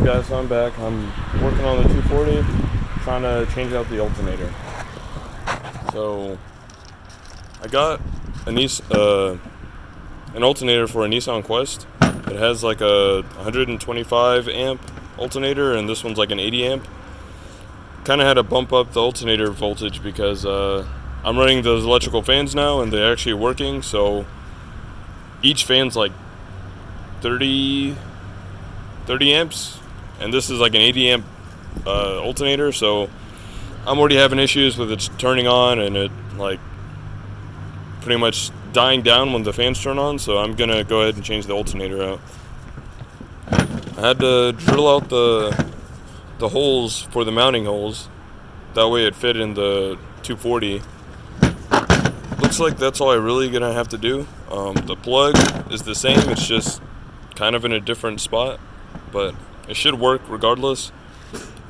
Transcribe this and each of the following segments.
you guys? I'm back. I'm working on the 240, trying to change out the alternator. So I got an alternator for a Nissan Quest. It has like a 125 amp alternator, and this one's like an 80 amp. Kind of had to bump up the alternator voltage because I'm running those electrical fans now, and they're actually working. So each fan's like 30 amps, and this is like an 80 amp alternator, so I'm already having issues with it turning on and it like pretty much dying down when the fans turn on, so I'm gonna go ahead and change the alternator out. I had to drill out the holes for the mounting holes, that way it fit in the 240. Looks like that's all I really gonna have to do. The plug is the same, it's just kind of in a different spot, but it should work regardless.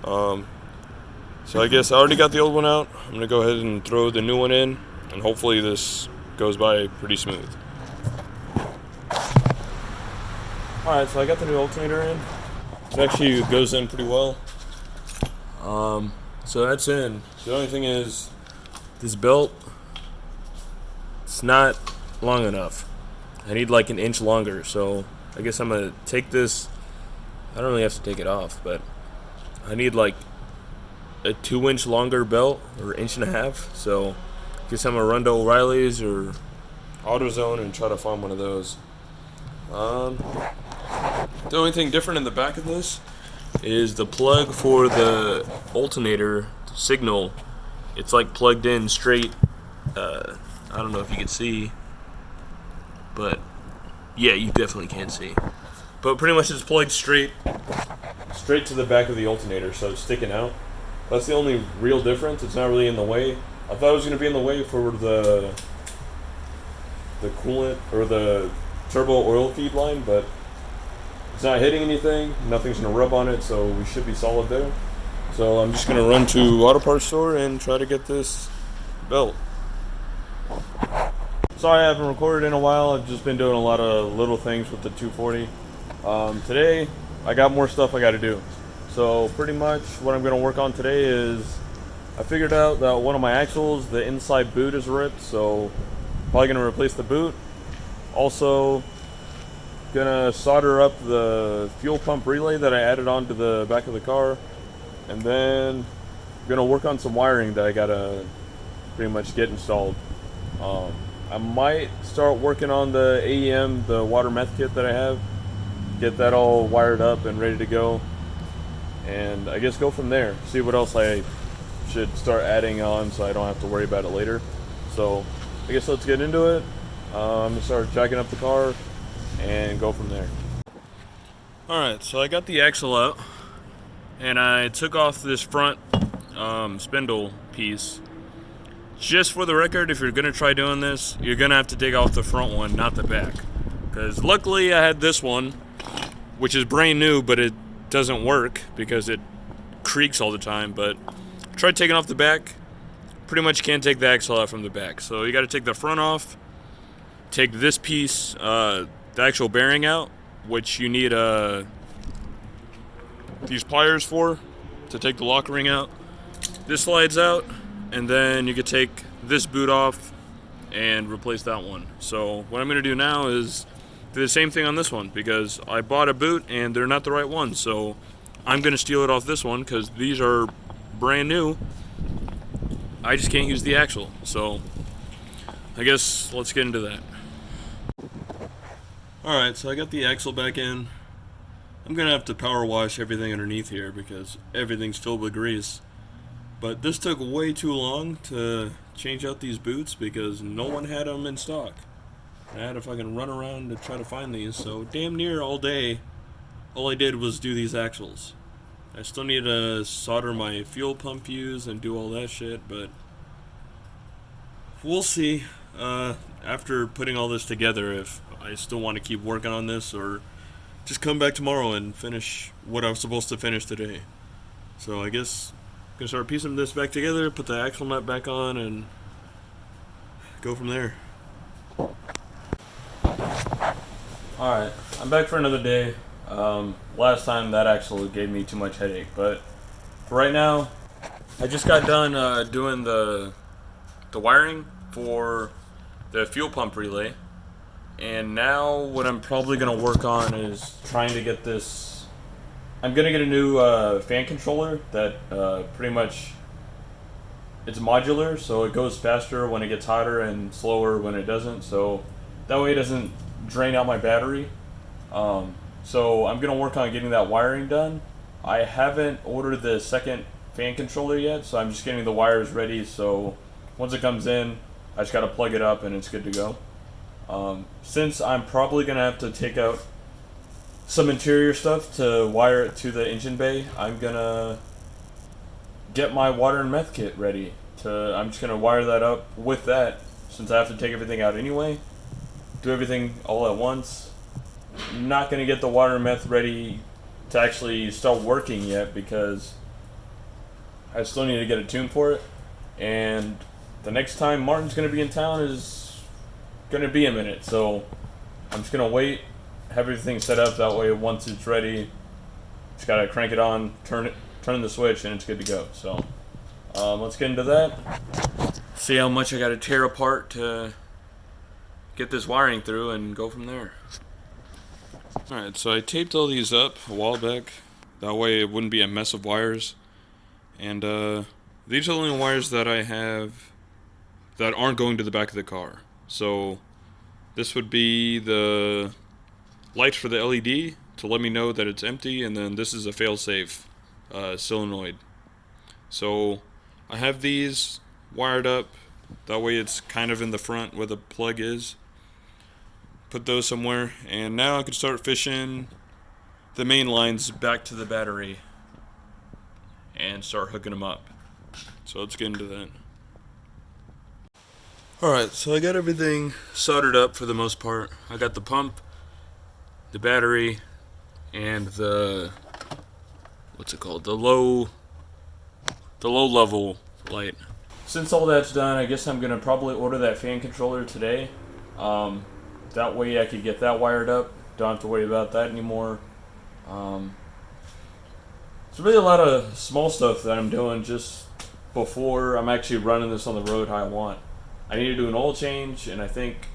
So I guess I already got the old one out. I'm gonna go ahead and throw the new one in, and hopefully this goes by pretty smooth. Alright, so I got the new alternator in. It actually goes in pretty well. So that's in. The only thing is, this belt, it's not long enough. I need like an inch longer, so I guess I'm gonna take this. I don't really have to take it off, but I need like a 2-inch longer belt, or 1.5 inches. So I guess I'm gonna run to O'Reilly's or AutoZone and try to find one of those. The only thing different in the back of this is the plug for the alternator signal. It's like plugged in straight. I don't know if you can see, but yeah, you definitely can see. But pretty much it's plugged straight to the back of the alternator, so it's sticking out. That's the only real difference. It's not really in the way. I thought it was going to be in the way for the coolant or the turbo oil feed line, but it's not hitting anything. Nothing's going to rub on it, so we should be solid there. So I'm just going to run to auto parts store and try to get this belt. Sorry I haven't recorded in a while. I've just been doing a lot of little things with the 240. Today I got more stuff I got to do. So pretty much what I'm going to work on today is, I figured out that one of my axles, the inside boot is ripped, so probably going to replace the boot. Also going to solder up the fuel pump relay that I added onto the back of the car, and then I'm going to work on some wiring that I got to pretty much get installed. I might start working on the AEM, the water meth kit that I have, get that all wired up and ready to go, and I guess go from there. See what else I should start adding on so I don't have to worry about it later. So I guess let's get into it. I'm gonna start jacking up the car and go from there. Alright, so I got the axle out and I took off this front spindle piece. Just for the record, if you're gonna try doing this, you're gonna have to take off the front one, not the back. Because luckily I had this one, which is brand new, but it doesn't work because it creaks all the time. But try taking off the back. Pretty much can't take the axle out from the back. So you gotta take the front off, take this piece, the actual bearing out, which you need these pliers for, to take the lock ring out. This slides out, and then you could take this boot off and replace that one. So what I'm going to do now is do the same thing on this one, because I bought a boot and they're not the right one. So I'm going to steal it off this one because these are brand new. I just can't use the axle. So I guess let's get into that. Alright, so I got the axle back in. I'm going to have to power wash everything underneath here because everything's filled with grease. But this took way too long to change out these boots because no one had them in stock. I had to fucking run around to try to find these, so damn near all day, all I did was do these axles. I still need to solder my fuel pump fuse and do all that shit, but we'll see after putting all this together if I still want to keep working on this or just come back tomorrow and finish what I was supposed to finish today. So I guess I'm gonna start piecing this back together, put the axle nut back on, and go from there. Alright, I'm back for another day. Last time that actually gave me too much headache, but for right now, I just got done doing the wiring for the fuel pump relay, and now what I'm probably gonna work on is trying to get this. I'm gonna get a new fan controller that pretty much it's modular, so it goes faster when it gets hotter and slower when it doesn't. So that way it doesn't drain out my battery. So I'm gonna work on getting that wiring done. I haven't ordered the second fan controller yet, so I'm just getting the wires ready. So once it comes in, I just gotta plug it up and it's good to go. Since I'm probably gonna have to take out some interior stuff to wire it to the engine bay, I'm gonna get my water and meth kit ready. I'm just gonna wire that up with that, since I have to take everything out anyway. Do everything all at once. I'm not gonna get the water and meth ready to actually start working yet because I still need to get a tune for it. And the next time Martin's gonna be in town is gonna be a minute, so I'm just gonna wait, have everything set up. That way, once it's ready, just gotta crank it on, turn the switch, and it's good to go. So let's get into that. See how much I gotta tear apart to get this wiring through, and go from there. Alright, so I taped all these up a while back. That way it wouldn't be a mess of wires. And these are the only wires that I have that aren't going to the back of the car. So this would be the lights for the LED to let me know that it's empty, and then this is a fail-safe solenoid. So I have these wired up, that way it's kind of in the front where the plug is. Put those somewhere, and now I can start fishing the main lines back to the battery and start hooking them up. So let's get into that. Alright, so I got everything soldered up for the most part. I got the pump, the battery, and the the low level light. Since all that's done, I guess I'm gonna probably order that fan controller today. That way I could get that wired up. Don't have to worry about that anymore. It's really a lot of small stuff that I'm doing just before I'm actually running this on the road how I want. I need to do an oil change, and I think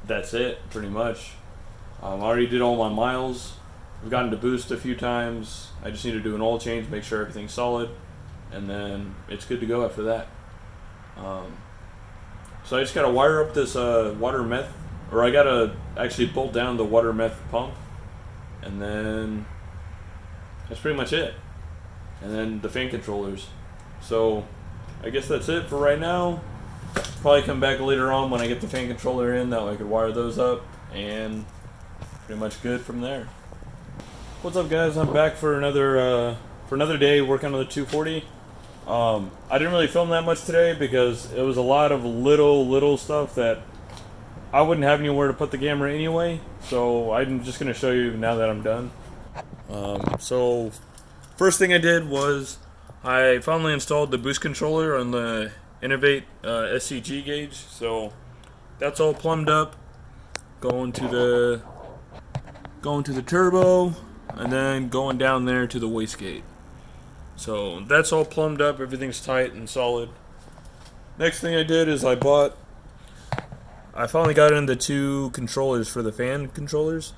that's it, pretty much. I already did all my miles. I've gotten to boost a few times. I just need to do an oil change, make sure everything's solid, and then it's good to go after that. So I just gotta wire up this water meth, or I gotta actually bolt down the water meth pump, and then that's pretty much it. And then the fan controllers. So I guess that's it for right now. Probably come back later on when I get the fan controller in, that way I could wire those up, and pretty much good from there. What's up, guys? I'm back for another day working on the 240. I didn't really film that much today because it was a lot of little stuff that I wouldn't have anywhere to put the camera anyway. So I'm just gonna show you now that I'm done. So first thing I did was I finally installed the boost controller on the Innovate SCG gauge. So that's all plumbed up. Going to the turbo, and then going down there to the wastegate. So that's all plumbed up, everything's tight and solid. Next thing I did is I finally got in the two controllers for the fan controllers.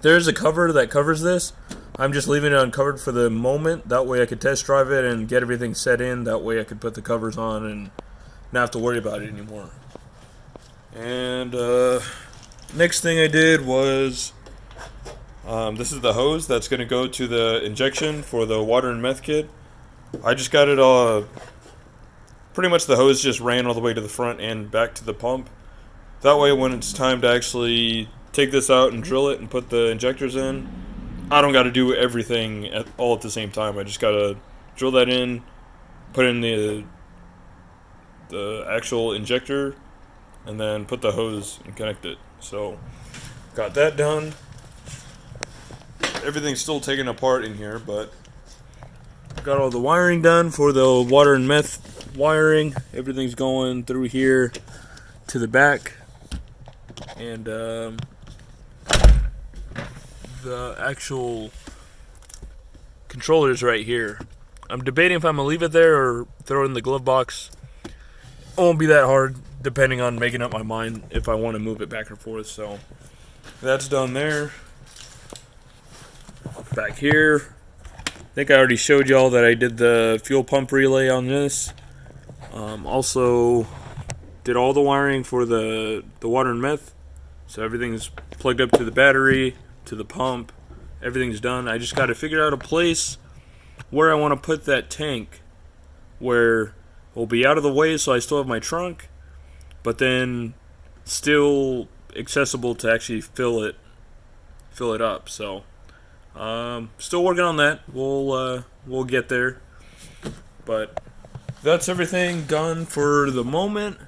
There's a cover that covers this. I'm just leaving it uncovered for the moment. That way I could test drive it and get everything set in. That way I could put the covers on and not have to worry about it anymore. And next thing I did was this is the hose that's going to go to the injection for the water and meth kit. I just got it all. Pretty much the hose just ran all the way to the front and back to the pump. That way when it's time to actually take this out and drill it and put the injectors in, I don't got to do everything all at the same time. I just got to drill that in, put in the actual injector, and then put the hose and connect it. So got that done. Everything's still taken apart in here, but got all the wiring done for the water and meth wiring. Everything's going through here to the back, and the actual controllers right here. I'm debating if I'm gonna leave it there or throw it in the glove box. It won't be that hard, depending on making up my mind if I want to move it back and forth. So that's done there. Back here, I think I already showed y'all that I did the fuel pump relay on this. Also did all the wiring for the water and meth. So everything's plugged up to the battery, to the pump. Everything's done. I just got to figure out a place where I want to put that tank, where it'll be out of the way so I still have my trunk, but then still accessible to actually fill it up. So still working on that. We'll get there. But that's everything done for the moment.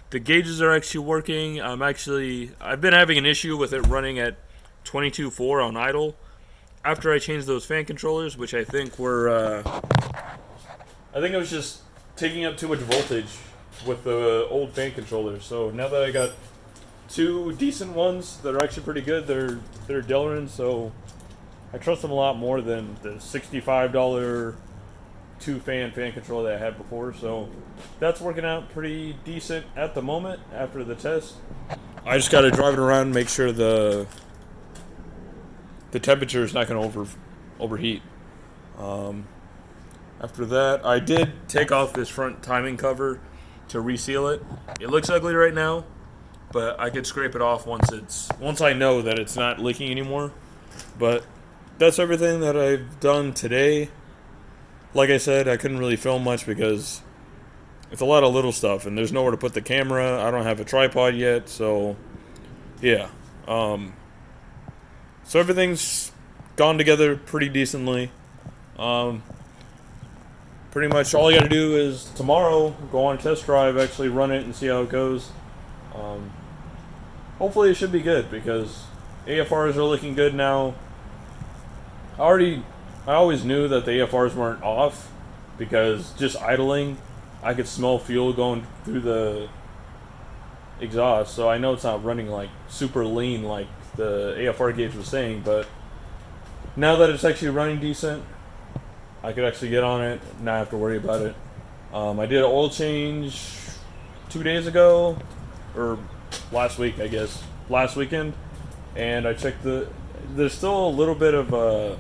The gauges are actually working. I've been having an issue with it running at 22.4 on idle. After I changed those fan controllers, which I think were, I think it was just taking up too much voltage with the old fan controllers. So now that I got two decent ones that are actually pretty good, they're Delrin, so I trust them a lot more than the $65 two-fan controller that I had before. So that's working out pretty decent at the moment after the test. I just got to drive it around and make sure the temperature is not going to overheat. After that, I did take off this front timing cover to reseal it. It looks ugly right now, but I could scrape it off once I know that it's not leaking anymore. But that's everything that I've done today. Like I said, I couldn't really film much because it's a lot of little stuff, and there's nowhere to put the camera. I don't have a tripod yet, so yeah. So everything's gone together pretty decently. Pretty much all you gotta do is tomorrow go on a test drive, actually run it and see how it goes. Hopefully it should be good because AFRs are looking good now. I always knew that the AFRs weren't off because just idling, I could smell fuel going through the exhaust, so I know it's not running like super lean like the AFR gauge was saying. But now that it's actually running decent, I could actually get on it and not have to worry about it. I did an oil change 2 days ago, or last week, I guess, last weekend, and I checked there's still a little bit of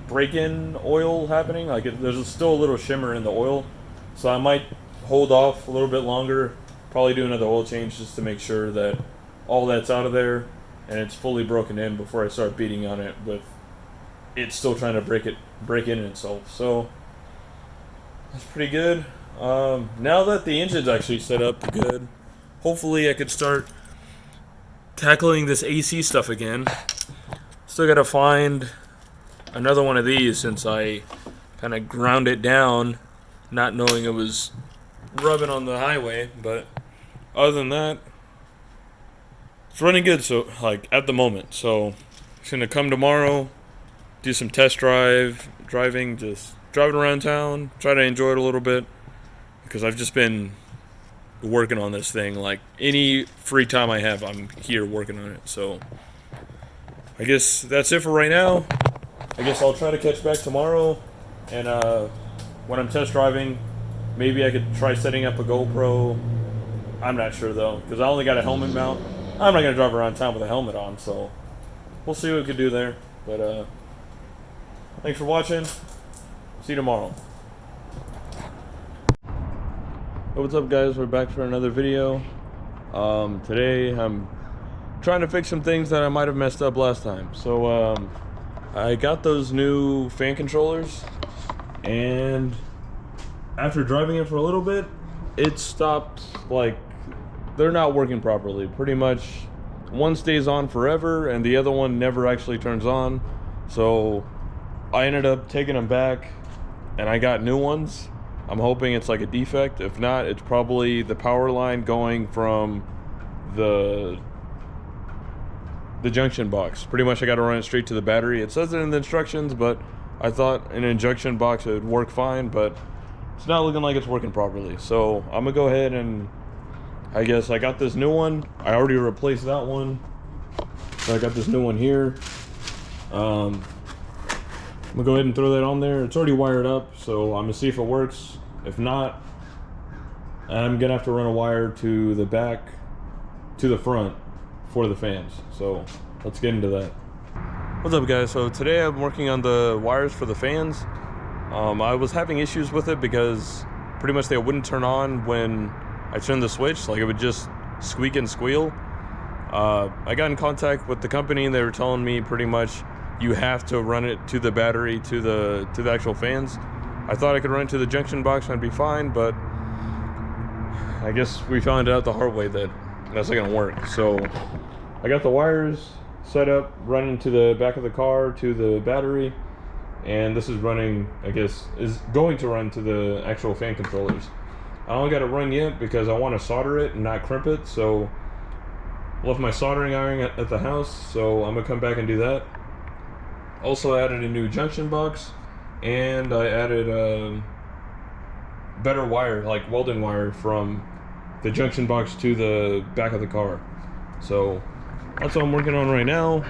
break-in oil happening. Like there's still a little shimmer in the oil, so I might hold off a little bit longer, probably do another oil change just to make sure that all that's out of there and it's fully broken in before I start beating on it with it still trying to break in itself. So that's pretty good. Now that the engine's actually set up good, hopefully I could start tackling this AC stuff again. Still gotta find another one of these since I kind of ground it down not knowing it was rubbing on the highway. But other than that, it's running good, so like at the moment. So it's gonna come tomorrow, do some test driving, just driving around town, try to enjoy it a little bit, because I've just been working on this thing. Like any free time I have, I'm here working on it. So I guess that's it for right now. I guess I'll try to catch back tomorrow, and when I'm test driving, maybe I could try setting up a GoPro. I'm not sure though, because I only got a helmet mount. I'm not gonna drive around town with a helmet on, so we'll see what we can do there. But thanks for watching. See you tomorrow. Hey, what's up, guys? We're back for another video. Today I'm trying to fix some things that I might have messed up last time. So I got those new fan controllers, and after driving it for a little bit, it stopped. Like, they're not working properly. Pretty much one stays on forever and the other one never actually turns on. So I ended up taking them back and I got new ones. I'm hoping it's like a defect. If not, it's probably the power line going from the junction box. Pretty much I got to run it straight to the battery. It says it in the instructions, but I thought an junction box would work fine, but it's not looking like it's working properly. So I'm gonna go ahead and I guess I got this new one. I already replaced that one. So I got this new one here. I'm gonna go ahead and throw that on there. It's already wired up, so I'm gonna see if it works. If not, I'm gonna have to run a wire to the back, to the front for the fans. So let's get into that. What's up, guys? So today I'm working on the wires for the fans. I was having issues with it because pretty much they wouldn't turn on when I turned the switch. Like, it would just squeak and squeal. I got in contact with the company and they were telling me pretty much you have to run it to the battery, to the actual fans. I thought I could run it to the junction box and I'd be fine, but I guess we found out the hard way that that's not gonna work. So I got the wires set up, running to the back of the car to the battery, and this is running, I guess, is going to run to the actual fan controllers. I don't got it run yet because I want to solder it and not crimp it, so I left my soldering iron at the house, so I'm gonna come back and do that. Also added a new junction box, and I added a better wire, like welding wire, from the junction box to the back of the car. So that's what I'm working on right now.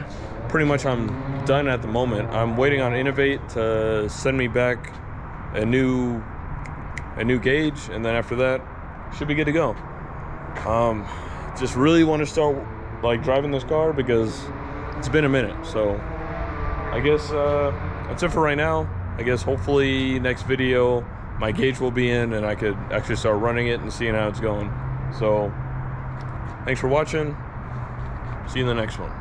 Pretty much I'm done at the moment. I'm waiting on Innovate to send me back a new gauge, and then after that should be good to go. Just really want to start like driving this car because it's been a minute. So I guess that's it for right now. I guess hopefully next video my gauge will be in and I could actually start running it and seeing how it's going. So thanks for watching. See you in the next one.